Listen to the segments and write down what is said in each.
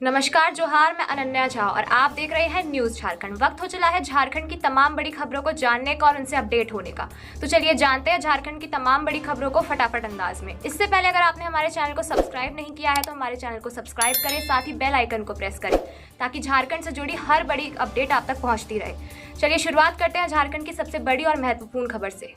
नमस्कार जोहार, मैं अनन्या झा और आप देख रहे हैं न्यूज झारखंड। वक्त हो चला है झारखंड की तमाम बड़ी खबरों को जानने का और उनसे अपडेट होने का। तो चलिए जानते हैं झारखंड की तमाम बड़ी खबरों को फटाफट अंदाज में। इससे पहले अगर आपने हमारे चैनल को सब्सक्राइब नहीं किया है तो हमारे चैनल को सब्सक्राइब करें, साथ ही बेल आइकन को प्रेस करें ताकि झारखंड से जुड़ी हर बड़ी अपडेट आप तक पहुंचती रहे। चलिए शुरुआत करते हैं झारखंड की सबसे बड़ी और महत्वपूर्ण खबर से।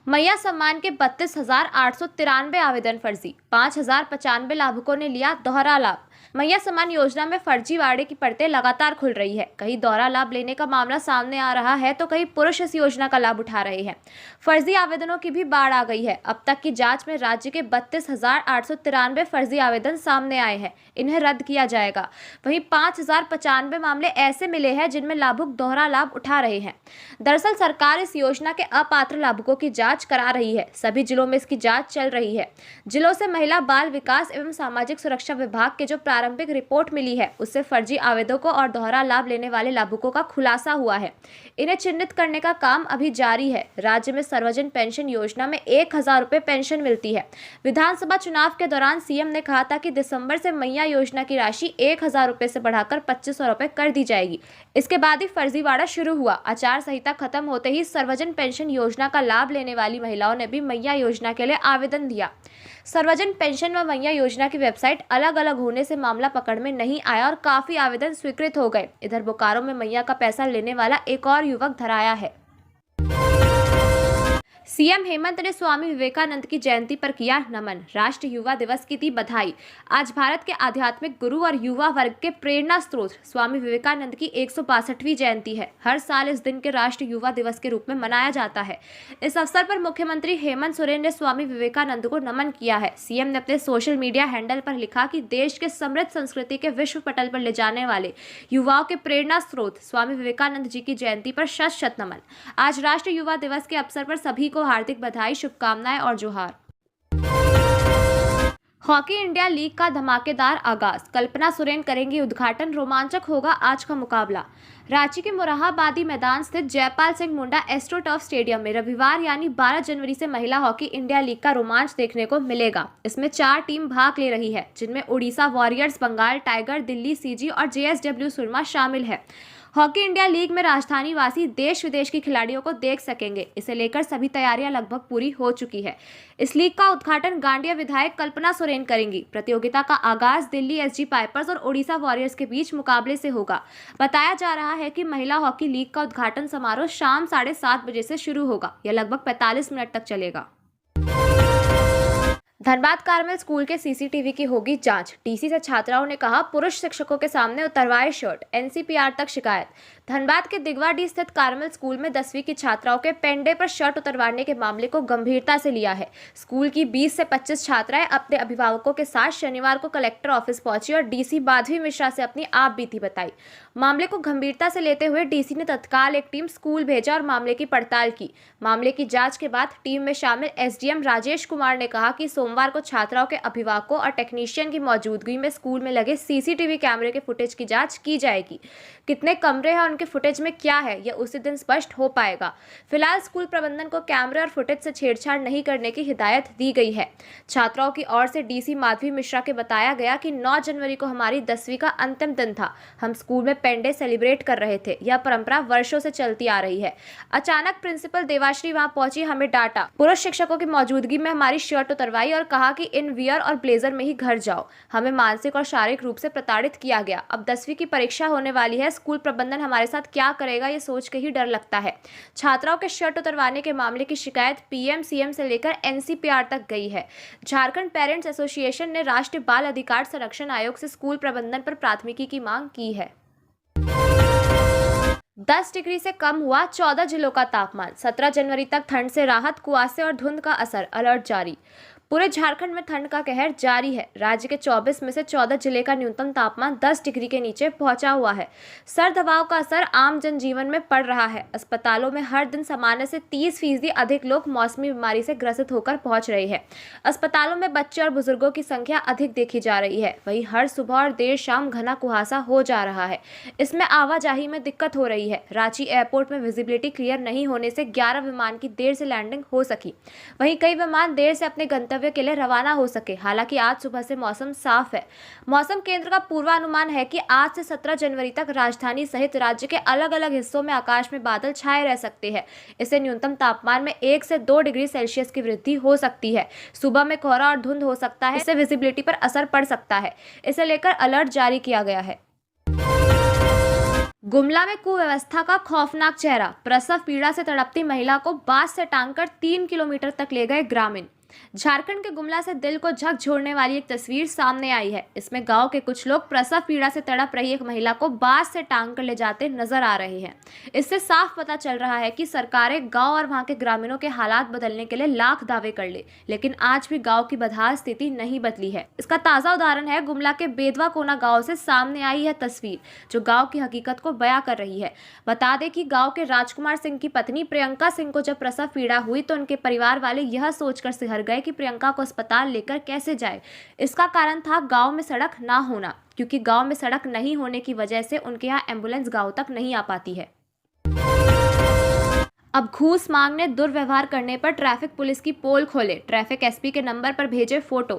मैया सम्मान के 32,893 आवेदन फर्जी, 5,095 लाभुकों ने लिया दोहरा लाभ। मैया सम्मान योजना में फर्जीवाड़े की परतें लगातार खुल रही है। कहीं दोहरा लाभ लेने का मामला सामने आ रहा है तो कहीं पुरुष इस योजना का लाभ उठा रहे हैं। फर्जी आवेदनों की भी बाढ़ आ गई है। अब तक की जांच में राज्य के 32,893 फर्जी आवेदन सामने आए हैं। इन्हें रद्द किया जाएगा। वहीं 5,095 मामले ऐसे मिले हैं जिनमें लाभुक दोहरा लाभ उठा रहे हैं। दरअसल सरकार इस योजना के अपात्र लाभुकों की जांच करा रही है। सभी जिलों में इसकी जांच चल रही है। जिलों से महिला बाल विकास एवं सामाजिक सुरक्षा विभाग के जो प्रारंभिक रिपोर्ट मिली है उससे फर्जी आवेदकों और दोहरा लाभ लेने वाले लाभुकों का खुलासा हुआ है। इन्हें चिन्हित करने का काम अभी जारी है। राज्य में सर्वजन पेंशन योजना में 1,000 रुपए पेंशन मिलती है। विधानसभा चुनाव के दौरान सीएम ने कहा था कि दिसंबर से मैया योजना की राशि 1,000 रुपए से बढ़ाकर 2,500 रुपए कर दी जाएगी। इसके बाद ही फर्जीवाड़ा शुरू हुआ। आचार संहिता खत्म होते ही सर्वजन पेंशन योजना का लाभ लेने वाली महिलाओं ने भी मैया योजना के लिए आवेदन दिया। सर्वजन पेंशन व मैया योजना की वेबसाइट अलग अलग होने से मामला पकड़ में नहीं आया और काफी आवेदन स्वीकृत हो गए। इधर बोकारो में मैया का पैसा लेने वाला एक और युवक धराया है। सीएम हेमंत ने स्वामी विवेकानंद की जयंती पर किया नमन। राष्ट्रीय युवा दिवस की दी बधाई। आज भारत के आध्यात्मिक गुरु और युवा वर्ग के प्रेरणा स्रोत स्वामी विवेकानंद की 162वीं जयंती है। हर साल इस दिन के राष्ट्रीय युवा दिवस के रूप में मनाया जाता है। इस अवसर पर मुख्यमंत्री हेमंत सोरेन ने स्वामी विवेकानंद को नमन किया है। सीएम ने अपने सोशल मीडिया हैंडल पर लिखा कि देश के समृद्ध संस्कृति के विश्व पटल पर ले जाने वाले युवाओं के प्रेरणा स्रोत स्वामी विवेकानंद जी की जयंती पर शत शत नमन। आज राष्ट्रीय युवा दिवस के अवसर पर सभी को हार्दिक बधाई, शुभकामनाएं और जोहार। हॉकी इंडिया लीग का धमाकेदार आगाज। कल्पना सोरेन करेंगी उद्घाटन। रोमांचक होगा आज का मुकाबला। रांची के मोरहाबादी मैदान स्थित जयपाल सिंह मुंडा एस्ट्रोटर्फ स्टेडियम में रविवार यानी 12 जनवरी से महिला हॉकी इंडिया लीग का रोमांच देखने को मिलेगा। इसमें 4 टीम भाग ले रही है जिनमें Odisha warriors, Bengal tiger, Delhi CG और जेएसडब्ल्यू सुरमा शामिल है। हॉकी इंडिया लीग में राजधानी वासी देश विदेश की खिलाड़ियों को देख सकेंगे। इसे लेकर सभी तैयारियां लगभग पूरी हो चुकी है। इस लीग का उद्घाटन गांडिया विधायक कल्पना सोरेन करेंगी। प्रतियोगिता का आगाज दिल्ली एसजी पाइपर्स और ओडिशा वॉरियर्स के बीच मुकाबले से होगा। बताया जा रहा है कि महिला हॉकी लीग का उद्घाटन समारोह शाम 7:30 बजे से शुरू होगा। यह लगभग 45 मिनट तक चलेगा। धनबाद कार्मेल स्कूल के सीसीटीवी की होगी जांच। डीसी से छात्राओं ने कहा पुरुष शिक्षकों के सामने उतरवाए शर्ट। एनसीपीआर तक शिकायत। धनबाद के दिगवाडी स्थित कार्मेल स्कूल में 10वीं की छात्राओं के पेंडे पर शर्ट उतरवाने के मामले को गंभीरता से लिया है। स्कूल की 20 से 25 छात्राएं अपने अभिभावकों के साथ शनिवार को कलेक्टर ऑफिस पहुंची और डीसी माधवी मिश्रा से अपनी आप बीती बताई। मामले को गंभीरता से लेते हुए डीसी ने तत्काल एक टीम स्कूल भेजा और मामले की पड़ताल की। मामले की जांच के बाद टीम में शामिल एसडीएम राजेश कुमार ने कहा कि सोमवार को छात्राओं के अभिभावकों और टेक्नीशियन की मौजूदगी में स्कूल में लगे सीसीटीवी कैमरे के फुटेज की जांच की जाएगी। कितने कमरे हैं, उनके फुटेज में क्या है, यह उसी दिन स्पष्ट हो पाएगा। फिलहाल स्कूल प्रबंधन को कैमरे और फुटेज से छेड़छाड़ नहीं करने की हिदायत दी गई है। छात्राओं की ओर से डीसी माधवी मिश्रा के बताया गया कि 9 जनवरी को हमारी 10वीं का अंतिम दिन था। हम स्कूल में पेंडे सेलिब्रेट कर रहे थे। यह परंपरा वर्षों से चलती आ रही है। अचानक प्रिंसिपल देवाश्री वहां पहुंची, हमें डांटा। पुरुष शिक्षकों की मौजूदगी में हमारी शर्ट उतरवाई और कहा कि इन वियर और ब्लेजर में ही घर जाओ। हमें मानसिक और शारीरिक रूप से प्रताड़ित किया गया। अब 10वीं की परीक्षा होने वाली है। स्कूल प्रबंधन हमारे साथ क्या करेगा ये सोच के ही डर लगता है। छात्राओं के शर्ट उतरवाने के मामले की शिकायत पीएम सीएम से लेकर एनसीपीआर तक गई है। झारखंड पेरेंट्स एसोसिएशन ने राष्ट्रीय बाल अधिकार संरक्षण आयोग से स्कूल प्रबंधन पर प्राथमिकी की मांग की है। 10 डिग्री से कम हुआ 14 जिलों का तापमान। 17 जनवरी तक ठंड से राहत, कुहासे और धुंध का असर, अलर्ट जारी। पूरे झारखंड में ठंड का कहर जारी है। राज्य के 24 में से 14 जिले का न्यूनतम तापमान 10 डिग्री के नीचे पहुंचा हुआ है। सर्द हवाओं का असर आम जनजीवन में पड़ रहा है। अस्पतालों में हर दिन सामान्य से 30% अधिक लोग मौसमी बीमारी से ग्रसित होकर पहुंच रहे हैं। अस्पतालों में बच्चे और बुजुर्गों की संख्या अधिक देखी जा रही है। वहीं हर सुबह और देर शाम घना कुहासा हो जा रहा है। इसमें आवाजाही में दिक्कत हो रही है। रांची एयरपोर्ट में विजिबिलिटी क्लियर नहीं होने से 11 विमान की देर से लैंडिंग हो सकी। वहीं कई विमान देर से अपने गंतव्य गंतव्य के लिए रवाना हो सके। हालांकि आज सुबह से मौसम साफ है। मौसम केंद्र का पूर्वानुमान है कि आज से 17 जनवरी तक राजधानी सहित राज्य के अलग अलग हिस्सों में आकाश में बादल छाए रह सकते हैं। इससे न्यूनतम तापमान में 1 से 2 डिग्री सेल्सियस की वृद्धि हो सकती है। सुबह में कोहरा और धुंध हो सकता है, इससे विजिबिलिटी पर असर पड़ सकता है। इसे लेकर अलर्ट जारी किया गया है। गुमला में कुव्यवस्था का खौफनाक चेहरा। प्रसव पीड़ा से तड़पती महिला को बांस से टांगकर 3 किलोमीटर तक ले गए ग्रामीण। झारखंड के गुमला से दिल को झकझोरने वाली एक तस्वीर सामने आई है। इसमें गांव के कुछ लोग प्रसव पीड़ा से तड़प रही एक महिला को बांस से टांग कर ले जाते नजर आ रहे हैं। इससे साफ पता चल रहा है कि सरकारें गांव और वहां के ग्रामीणों के हालात बदलने के लिए लाख दावे कर ले, लेकिन आज भी गांव की बदहाल स्थिति नहीं बदली है। इसका ताजा उदाहरण है गुमला के बेदवा कोना गाँव से सामने आई यह तस्वीर, जो गाँव की हकीकत को बयां कर रही है। बता दें कि गाँव के राजकुमार सिंह की पत्नी प्रियंका सिंह को जब प्रसव पीड़ा हुई तो उनके परिवार वाले यह सोचकर सिहर गए कि प्रियंका को अस्पताल लेकर कैसे जाए। इसका कारण था गांव में सड़क ना होना, क्योंकि गांव में सड़क नहीं होने की वजह से उनके यहाँ एम्बुलेंस गांव तक नहीं आ पाती है। अब घूस मांगने दुर्व्यवहार करने पर ट्रैफिक पुलिस की पोल खोले। ट्रैफिक एसपी के नंबर पर भेजे फोटो।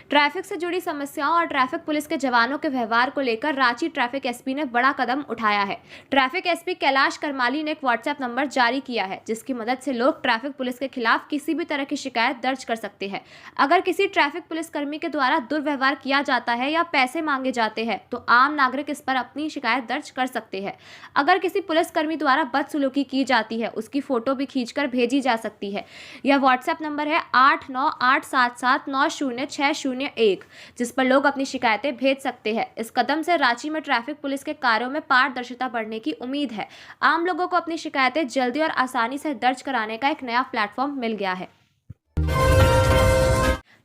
ट्रैफिक से जुड़ी समस्याओं और ट्रैफिक पुलिस के जवानों के व्यवहार को लेकर रांची ट्रैफिक एसपी ने बड़ा कदम उठाया है। ट्रैफिक एसपी कैलाश करमाली ने एक व्हाट्सएप नंबर जारी किया है, जिसकी मदद से लोग ट्रैफिक पुलिस के खिलाफ किसी भी तरह की शिकायत दर्ज कर सकते हैं। अगर किसी ट्रैफिक पुलिसकर्मी के द्वारा दुर्व्यवहार किया जाता है या पैसे मांगे जाते हैं तो आम नागरिक इस पर अपनी शिकायत दर्ज कर सकते हैं। अगर किसी पुलिसकर्मी द्वारा बदसलूकी की जाती है, उसकी फोटो भी खींचकर भेजी जा सकती है। यह व्हाट्सएप नंबर है 8987790601, जिस पर लोग अपनी शिकायतें भेज सकते हैं। इस कदम से रांची में ट्रैफिक पुलिस के कार्यों में पारदर्शिता बढ़ने की उम्मीद है। आम लोगों को अपनी शिकायतें जल्दी और आसानी से दर्ज कराने का एक नया प्लेटफॉर्म मिल गया है।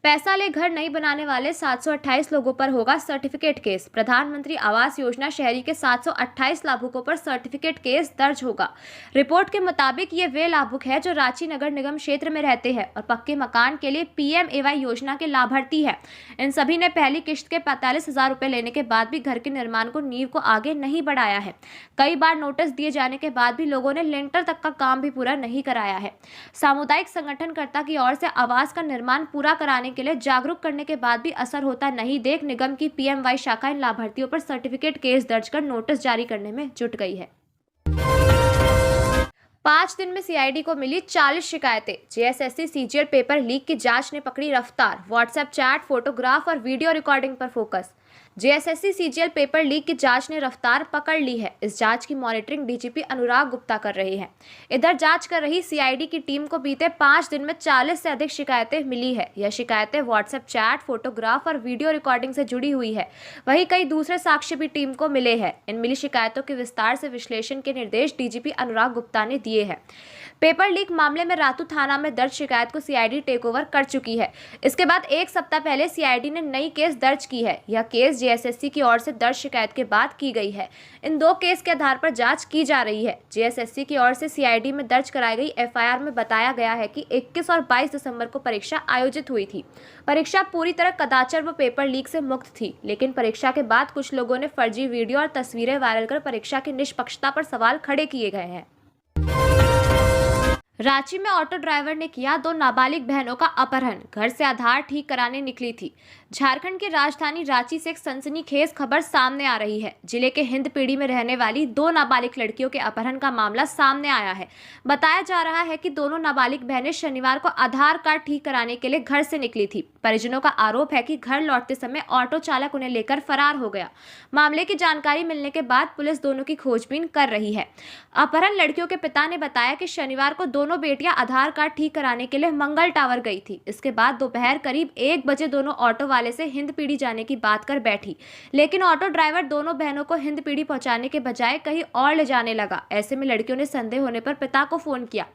पैसा ले घर नहीं बनाने वाले 728 लोगों पर होगा सर्टिफिकेट केस। प्रधानमंत्री आवास योजना शहरी के 728 लाभुकों पर सर्टिफिकेट केस दर्ज होगा। रिपोर्ट के मुताबिक ये वे लाभुक है जो रांची नगर निगम क्षेत्र में रहते हैं और पक्के मकान के लिए पीएमएवाई योजना के लाभार्थी है। इन सभी ने पहली किश्त के 45,000 रुपए लेने के बाद भी घर के निर्माण को नींव को आगे नहीं बढ़ाया है। कई बार नोटिस दिए जाने के बाद भी लोगों ने लिंटर तक का काम भी पूरा नहीं कराया है। सामुदायिक संगठनकर्ता की ओर से आवास का निर्माण पूरा कराने के लिए जागरूक करने के बाद भी असर होता नहीं देख निगम की पीएमवाई शाखा इन लाभार्थियों पर सर्टिफिकेट केस दर्ज कर नोटिस जारी करने में जुट गई है। 5 दिन में सीआईडी को मिली 40 शिकायतें। जेएसएससी सीजीएल पेपर लीक की जांच ने पकड़ी रफ्तार। व्हाट्सएप चैट, फोटोग्राफ और वीडियो रिकॉर्डिंग पर focus. JSSC CGL paper leak की जांच ने रफ्तार पकड़ ली है। इस जांच की मॉनिटरिंग डीजीपी अनुराग गुप्ता कर रहे हैं। इधर जांच कर रही सीआईडी की टीम को बीते 5 दिन में 40 से अधिक शिकायतें मिली है। यह शिकायतें व्हाट्सएप चैट, फोटोग्राफ और वीडियो रिकॉर्डिंग से जुड़ी हुई है। वहीं कई दूसरे साक्ष्य भी टीम को मिले हैं। इन मिली शिकायतों के विस्तार से विश्लेषण के निर्देश डीजीपी अनुराग गुप्ता ने दिए हैं। पेपर लीक मामले में रातू थाना में दर्ज शिकायत को सीआईडी टेक ओवर कर चुकी है। इसके बाद एक सप्ताह पहले सीआईडी ने नई केस दर्ज की है। यह केस जेएसएससी की ओर से दर्ज शिकायत के बाद की गई है। इन 2 केस के आधार पर जांच की जा रही है। जेएसएससी की ओर से सीआईडी में दर्ज कराई गई एफआईआर में बताया गया है कि 21 और 22 दिसंबर को परीक्षा आयोजित हुई थी। परीक्षा पूरी तरह कदाचार व पेपर लीक से मुक्त थी, लेकिन परीक्षा के बाद कुछ लोगों ने फर्जी वीडियो और तस्वीरें वायरल कर परीक्षा की निष्पक्षता पर सवाल खड़े किए गए हैं। रांची में ऑटो ड्राइवर ने किया 2 नाबालिग बहनों का अपहरण। घर से आधार ठीक कराने निकली थी। झारखंड की राजधानी रांची से एक सनसनीखेज खबर सामने आ रही है। जिले के हिंदपीढ़ी में रहने वाली 2 नाबालिग लड़कियों के अपहरण का मामला सामने आया है। बताया जा रहा है कि दोनों नाबालिग बहनें शनिवार को आधार कार्ड ठीक कराने के लिए घर से निकली थी। परिजनों का आरोप है कि घर लौटते समय ऑटो चालक उन्हें लेकर फरार हो गया। मामले की जानकारी मिलने के बाद पुलिस दोनों की खोजबीन कर रही है। अपहरण लड़कियों के पिता ने बताया कि शनिवार को दोनों बेटियां आधार कार्ड ठीक कराने के लिए मंगल टावर गई थी। इसके बाद दोपहर करीब 1 बजे दोनों ऑटो वाले से हिंदपीढ़ी जाने की बात कर बैठी, लेकिन ऑटो ड्राइवर दोनों बहनों को हिंदपीढ़ी पहुंचाने के बजाय कहीं और ले जाने लगा। ऐसे में लड़कियों ने संदेह होने पर पिता को फोन किया।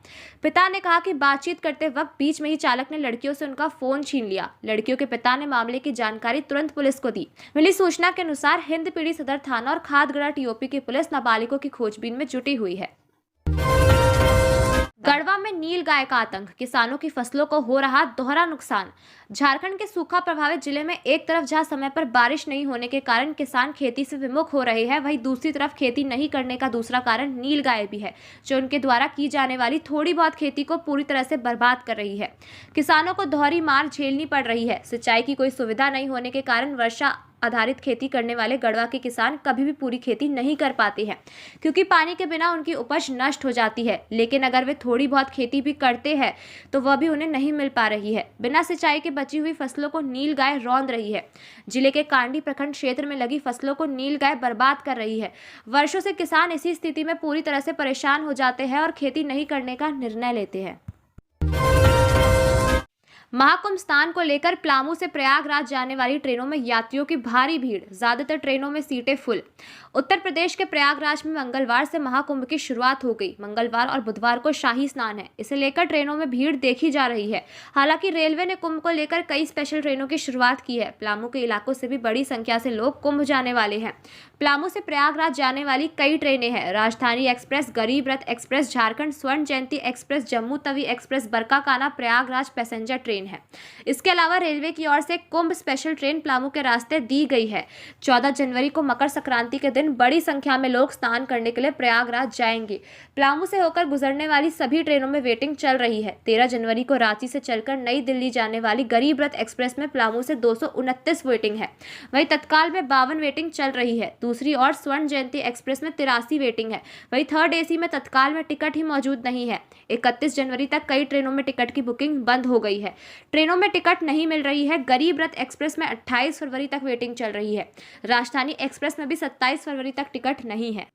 पिता ने कहा कि बातचीत करते वक्त बीच में ही चालक ने लड़कियों से उनका फोन छीन लिया। लड़कियों के पिता ने मामले की जानकारी तुरंत पुलिस को दी। मिली सूचना के अनुसार हिंदपीढ़ी सदर थाना और खादगड़ा टीओपी की पुलिस नाबालिगों की खोजबीन में जुटी हुई है। गढ़वा में नील गाय का आतंक, किसानों की फसलों को हो रहा दोहरा नुकसान। झारखंड के सूखा प्रभावित जिले में एक तरफ जहां समय पर बारिश नहीं होने के कारण किसान खेती से विमुख हो रहे हैं, वहीं दूसरी तरफ खेती नहीं करने का दूसरा कारण नीलगाय भी है, जो उनके द्वारा की जाने वाली थोड़ी बहुत खेती को पूरी तरह से बर्बाद कर रही है। किसानों को दोहरी मार झेलनी पड़ रही है। सिंचाई की कोई सुविधा नहीं होने के कारण वर्षा आधारित खेती करने वाले गढ़वा के किसान कभी भी पूरी खेती नहीं कर पाते हैं, क्योंकि पानी के बिना उनकी उपज नष्ट हो जाती है। लेकिन अगर वे थोड़ी बहुत खेती भी करते हैं तो वह भी उन्हें नहीं मिल पा रही है। बिना सिंचाई के बची हुई फसलों को नीलगाय रौंद रही है। जिले के कांडी प्रखंड क्षेत्र में लगी फसलों को नीलगाय बर्बाद कर रही है। वर्षों से किसान इसी स्थिति में पूरी तरह से परेशान हो जाते हैं और खेती नहीं करने का निर्णय लेते हैं। महाकुंभ स्नान को लेकर पलामू से प्रयागराज जाने वाली ट्रेनों में यात्रियों की भारी भीड़, ज्यादातर ट्रेनों में सीटें फुल। उत्तर प्रदेश के प्रयागराज में मंगलवार से महाकुंभ की शुरुआत हो गई। मंगलवार और बुधवार को शाही स्नान है, इसे लेकर ट्रेनों में भीड़ देखी जा रही है। हालांकि रेलवे ने कुंभ को लेकर कई स्पेशल ट्रेनों की शुरुआत की है। पलामू के इलाकों से भी बड़ी संख्या से लोग कुंभ जाने वाले हैं। पलामू से प्रयागराज जाने वाली कई ट्रेनें हैं। राजधानी एक्सप्रेस, गरीब रथ express, Jharkhand Swarna Jayanti express, Jammu Tawi express, Barkakana Prayagraj passenger train है। इसके अलावा रेलवे की ओर से कुंभ स्पेशल ट्रेन पलामू के रास्ते दी गई है। 14 जनवरी को मकर संक्रांति के दिन बड़ी संख्या में लोग स्नान करने के लिए प्रयागराज जाएंगे। पलामू से होकर गुजरने वाली सभी ट्रेनों में वेटिंग चल रही है। 13 जनवरी को रांची से चलकर नई दिल्ली जाने वाली गरीब रथ एक्सप्रेस में पलामू से 229 वेटिंग है। वहीं तत्काल में 52 वेटिंग चल रही है। दूसरी ओर स्वर्ण जयंती एक्सप्रेस में 83 वेटिंग है। वहीं थर्ड एसी में तत्काल में टिकट ही मौजूद नहीं है। 31 जनवरी तक कई ट्रेनों में टिकट की बुकिंग बंद हो गई है। ट्रेनों में टिकट नहीं मिल रही है। गरीब रथ एक्सप्रेस में 28 फरवरी तक वेटिंग चल रही है। राजधानी एक्सप्रेस में भी 27 फरवरी तक टिकट नहीं है।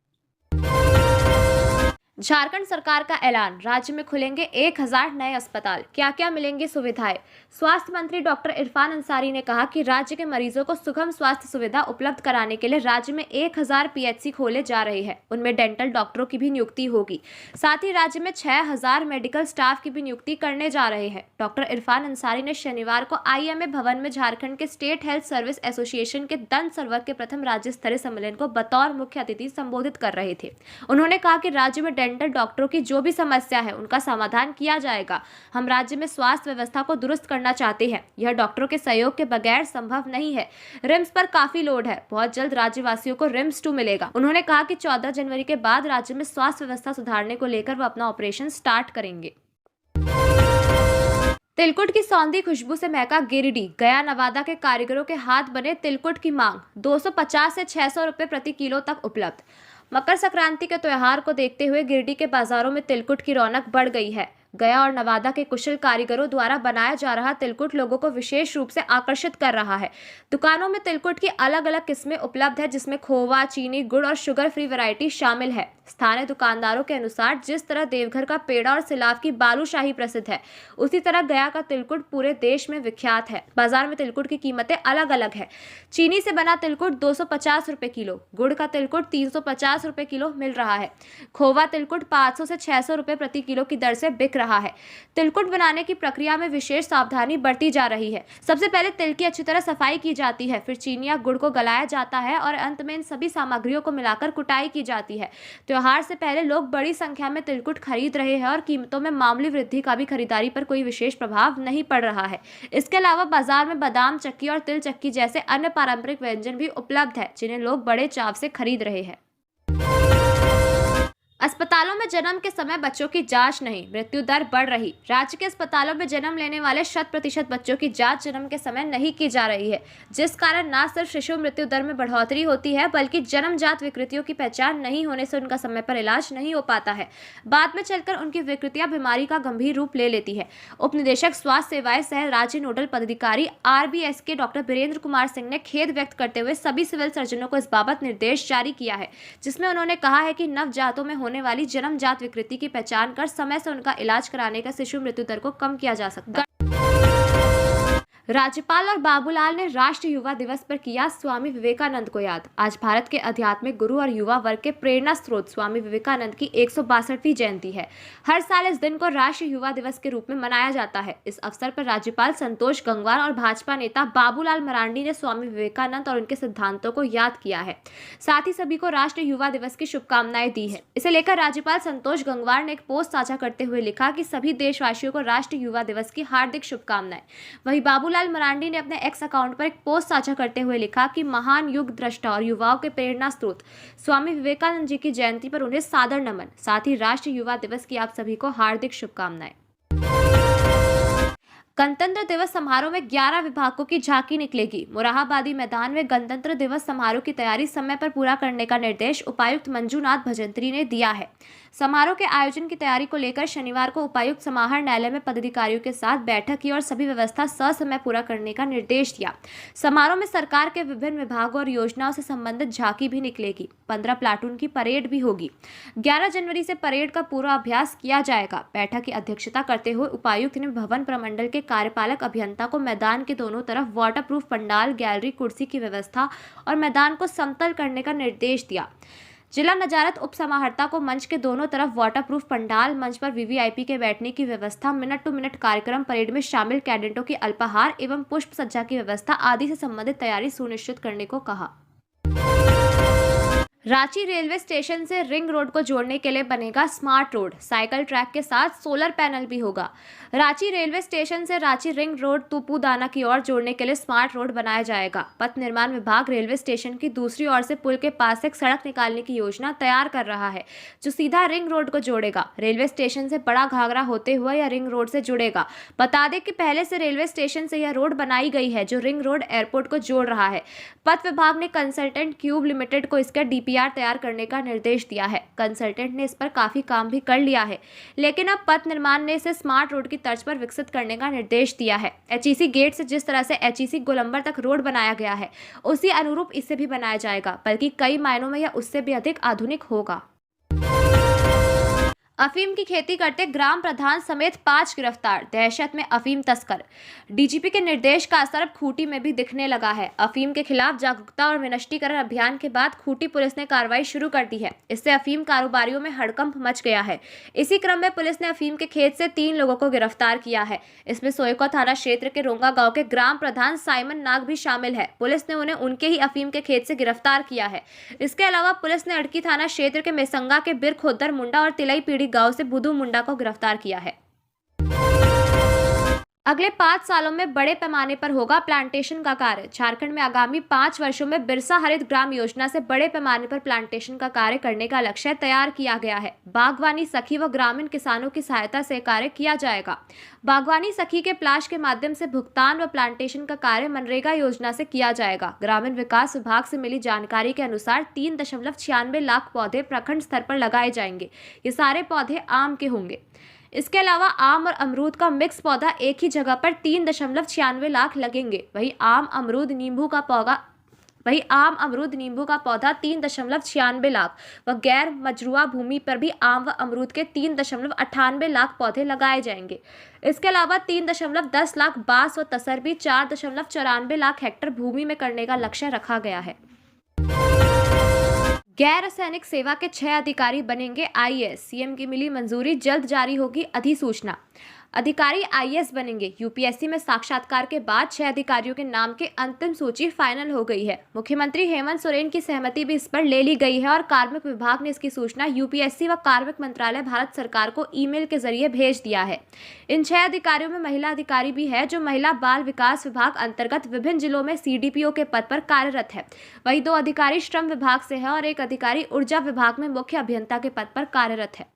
झारखंड सरकार का ऐलान, राज्य में खुलेंगे 1000 नए अस्पताल। क्या क्या मिलेंगी सुविधाएं? स्वास्थ्य मंत्री डॉक्टर इरफान अंसारी ने कहा कि राज्य के मरीजों को सुगम स्वास्थ्य सुविधा उपलब्ध कराने के लिए राज्य में 1000 पीएचसी खोले जा रहे हैं। उनमें डेंटल डॉक्टरों की भी नियुक्ति होगी। साथ ही राज्य में 6000 मेडिकल स्टाफ की भी नियुक्ति करने जा रहे हैं। डॉक्टर इरफान अंसारी ने शनिवार को IMA भवन में झारखंड के स्टेट हेल्थ सर्विस एसोसिएशन के दंत संवर्ग के प्रथम राज्य स्तरीय सम्मेलन को बतौर मुख्य अतिथि संबोधित कर रहे थे। उन्होंने कहा कि राज्य में डेंटल डॉक्टरों की जो भी समस्या है उनका समाधान किया जाएगा। हम राज्य में स्वास्थ्य व्यवस्था को दुरुस्त करना चाहते हैं। यह डॉक्टरों के सहयोग के बगैर संभव नहीं है। रिम्स पर काफी लोड है। बहुत जल्द राज्यवासियों को रिम्स 2 मिलेगा। उन्होंने कहा कि 14 जनवरी के बाद राज्य में स्वास्थ्य व्यवस्था सुधारने को लेकर वह अपना ऑपरेशन स्टार्ट करेंगे। तिलकुट की सौंधी खुशबू से महका गिरिडीह। गया नवादा के कारीगरों के हाथ बने तिलकुट की मांग 250 से 600 रुपए प्रति किलो तक उपलब्ध। मकर संक्रांति के त्योहार को देखते हुए गिरिडीह के बाजारों में तिलकुट की रौनक बढ़ गई है। गया और नवादा के कुशल कारीगरों द्वारा बनाया जा रहा तिलकुट लोगों को विशेष रूप से आकर्षित कर रहा है। दुकानों में तिलकुट की अलग अलग किस्में उपलब्ध है, जिसमें खोवा, चीनी, गुड़ और शुगर फ्री वैरायटी शामिल है। स्थानीय दुकानदारों के अनुसार जिस तरह देवघर का पेड़ा और सिलाव की बालूशाही प्रसिद्ध है, उसी तरह गया का तिलकुट पूरे देश में विख्यात है। बाजार में तिलकुट की कीमतें अलग अलग है। चीनी से बना तिलकुट 250 रुपए किलो, गुड़ का तिलकुट 350 रुपए किलो मिल रहा है। खोवा तिलकुट 500 से 600 रुपए प्रति किलो की दर से बिक रहा है। तिलकुट बनाने की प्रक्रिया में विशेष सावधानी बरती जा रही है। सबसे पहले तिल की अच्छी तरह सफाई की जाती है, फिर चीनी या गुड़ को गलाया जाता है और अंत में इन सभी सामग्रियों को मिलाकर कुटाई की जाती है। त्योहार से पहले लोग बड़ी संख्या में तिलकुट खरीद रहे हैं और कीमतों में मामूली वृद्धि का भी खरीदारी पर कोई विशेष प्रभाव नहीं पड़ रहा है। इसके अलावा बाजार में बादाम चक्की और तिल चक्की जैसे अन्य पारंपरिक व्यंजन भी उपलब्ध है, जिन्हें लोग बड़े चाव से खरीद रहे हैं। अस्पतालों में जन्म के समय बच्चों की जांच नहीं, मृत्यु दर बढ़ रही। राज्य के अस्पतालों में जन्म लेने वाले 100% बच्चों की जांच जन्म के समय नहीं की जा रही है, जिस कारण न सिर्फ शिशु मृत्यु दर में बढ़ोतरी होती है, बल्कि जन्मजात विकृतियों की पहचान नहीं होने से उनका समय पर इलाज नहीं हो पाता है। बाद में चलकर उनकी विकृतियां बीमारी का गंभीर रूप ले लेती है। उप निदेशक स्वास्थ्य सेवाएं सह राज्य नोडल पदाधिकारी RBS के डॉक्टर वीरेंद्र कुमार सिंह ने खेद व्यक्त करते हुए सभी सिविल सर्जनों को इस बाबत निर्देश जारी किया है, जिसमें उन्होंने कहा है कि नवजातों में होने वाली जन्मजात विकृति की पहचान कर समय से उनका इलाज कराने का शिशु मृत्यु दर को कम किया जा सकता है। राज्यपाल और बाबूलाल ने राष्ट्रीय युवा दिवस पर किया स्वामी विवेकानंद को याद। आज भारत के आध्यात्मिक गुरु और युवा वर्ग के प्रेरणा स्रोत स्वामी विवेकानंद की 162वीं जयंती है। हर साल इस दिन को राष्ट्रीय युवा दिवस के रूप में मनाया जाता है। इस अवसर पर राज्यपाल संतोष गंगवार और भाजपा नेता बाबूलाल मरांडी ने स्वामी विवेकानंद और उनके सिद्धांतों को याद किया है। साथ ही सभी को राष्ट्रीय युवा दिवस की शुभकामनाएं दी है। इसे लेकर राज्यपाल संतोष गंगवार ने एक पोस्ट साझा करते हुए लिखा कि सभी देशवासियों को राष्ट्रीय युवा दिवस की हार्दिक शुभकामनाएं। वहीं बाबूलाल बाबूलाल मरांडी ने अपने एक्स अकाउंट पर एक पोस्ट साझा करते हुए लिखा कि महान युग दृष्टा और युवाओं के प्रेरणा स्रोत स्वामी विवेकानंद जी की जयंती पर उन्हें सादर नमन। साथ ही राष्ट्रीय युवा दिवस की आप सभी को हार्दिक शुभकामनाएं। गणतंत्र दिवस समारोह में 11 विभागों की झांकी निकलेगी। मोरहाबादी मैदान में गणतंत्र दिवस समारोह की तैयारी समय पर पूरा करने का निर्देश उपायुक्त मंजूनाथ भजंत्री ने दिया है। समारोह के आयोजन की तैयारी को लेकर शनिवार को उपायुक्त समाहर न्यायालय में पदाधिकारियों के साथ बैठक की और सभी व्यवस्था ससमय पूरा करने का निर्देश दिया। समारोह में सरकार के विभिन्न विभागों और योजनाओं से संबंधित झांकी भी निकलेगी। 15 प्लाटून की परेड भी होगी। 11 जनवरी से परेड का पूरा अभ्यास किया जाएगा। बैठक की अध्यक्षता करते हुए उपायुक्त ने भवन प्रमंडल के कार्यपालक अभियंता को मैदान के दोनों तरफ वाटरप्रूफ पंडाल, गैलरी, कुर्सी की व्यवस्था और मैदान को समतल करने का निर्देश दिया। जिला नजारत उप समाहर्ता को मंच के दोनों तरफ वाटरप्रूफ पंडाल, मंच पर वीवीआईपी के बैठने की व्यवस्था, मिनट टू मिनट कार्यक्रम, परेड में शामिल कैडेटों की अल्पाहार एवं पुष्प सज्जा की व्यवस्था आदि से संबंधित तैयारी सुनिश्चित करने को कहा। रांची रेलवे स्टेशन से रिंग रोड को जोड़ने के लिए बनेगा स्मार्ट रोड। साइकिल ट्रैक के साथ सोलर पैनल भी होगा। रांची रेलवे स्टेशन से रांची रिंग रोड तुपुदाना की ओर जोड़ने के लिए स्मार्ट रोड बनाया जाएगा। पथ निर्माण विभाग रेलवे स्टेशन की दूसरी ओर से पुल के पास एक सड़क निकालने की योजना तैयार कर रहा है, जो सीधा रिंग रोड को जोड़ेगा। रेलवे स्टेशन से बड़ा घाघरा होते हुए यह रिंग रोड से जुड़ेगा। बता दें कि पहले से रेलवे स्टेशन से यह रोड बनाई गई है, जो रिंग रोड एयरपोर्ट को जोड़ रहा है। पथ विभाग ने कंसल्टेंट क्यूब लिमिटेड को इसका डीपीआर तैयार करने का निर्देश दिया है। कंसल्टेंट ने इस पर काफी काम भी कर लिया है, लेकिन अब पथ निर्माण ने इसे स्मार्ट रोड की तर्ज पर विकसित करने का निर्देश दिया है। एचईसी गेट से जिस तरह से एचईसी गोलंबर तक रोड बनाया गया है, उसी अनुरूप इसे भी बनाया जाएगा, बल्कि कई मायनों में यह उससे भी अधिक आधुनिक होगा। अफीम की खेती करते ग्राम प्रधान समेत 5 गिरफ्तार। दहशत में अफीम तस्कर। डीजीपी के निर्देश का असर अब खूंटी में भी दिखने लगा है। अफीम के खिलाफ जागरूकता और विनष्टीकरण अभियान के बाद खूंटी पुलिस ने कार्रवाई शुरू कर दी है। इससे अफीम कारोबारियों में हड़कंप मच गया है। इसी क्रम में पुलिस ने अफीम के खेत से 3 लोगों को गिरफ्तार किया है। इसमें सोयको थाना क्षेत्र के रोंगा गांव के ग्राम प्रधान साइमन नाग भी शामिल है। पुलिस ने उन्हें उनके ही अफीम के खेत से गिरफ्तार किया है। इसके अलावा पुलिस ने अड़की थाना क्षेत्र के मेसंगा के बिर खोदर मुंडा और तिलई पीड़ी गांव से बुधू मुंडा को गिरफ्तार किया है। अगले 5 सालों में बड़े पैमाने पर होगा प्लांटेशन का कार्य। झारखंड में आगामी 5 वर्षों में बिरसा हरित ग्राम योजना से बड़े पैमाने पर प्लांटेशन का कार्य करने का लक्ष्य तैयार किया गया है। बागवानी सखी व ग्रामीण किसानों की सहायता से कार्य किया जाएगा। बागवानी सखी के प्लाश के माध्यम से भुगतान व प्लांटेशन का कार्य मनरेगा योजना से किया जाएगा। ग्रामीण विकास विभाग से मिली जानकारी के अनुसार 3.96 लाख पौधे प्रखंड स्तर पर लगाए जाएंगे। ये सारे पौधे आम के होंगे। इसके अलावा आम और अमरूद का मिक्स पौधा एक ही जगह पर 3.96 लाख लगेंगे। वहीं आम अमरूद नींबू का पौधा 3.96 लाख व गैर मजरूआ भूमि पर भी आम व अमरूद के 3.98 लाख पौधे लगाए जाएंगे। इसके अलावा 3.10 लाख बांस व तसरबी 4.94 लाख हेक्टेयर भूमि में करने का लक्ष्य रखा गया है। गैर सैनिक सेवा के 6 अधिकारी बनेंगे आईएएस। सीएम की मिली मंजूरी, जल्द जारी होगी अधिसूचना। अधिकारी आईएएस बनेंगे। यूपीएससी में साक्षात्कार के बाद 6 अधिकारियों के नाम की अंतिम सूची फाइनल हो गई है। मुख्यमंत्री हेमंत सोरेन की सहमति भी इस पर ले ली गई है और कार्मिक विभाग ने इसकी सूचना यूपीएससी व कार्मिक मंत्रालय भारत सरकार को ईमेल के जरिए भेज दिया है। इन 6 अधिकारियों में महिला अधिकारी भी है, जो महिला बाल विकास विभाग अंतर्गत विभिन्न जिलों में सीडीपीओ के पद पर कार्यरत है। वहीं 2 अधिकारी श्रम विभाग से है और 1 अधिकारी ऊर्जा विभाग में मुख्य अभियंता के पद पर कार्यरत है।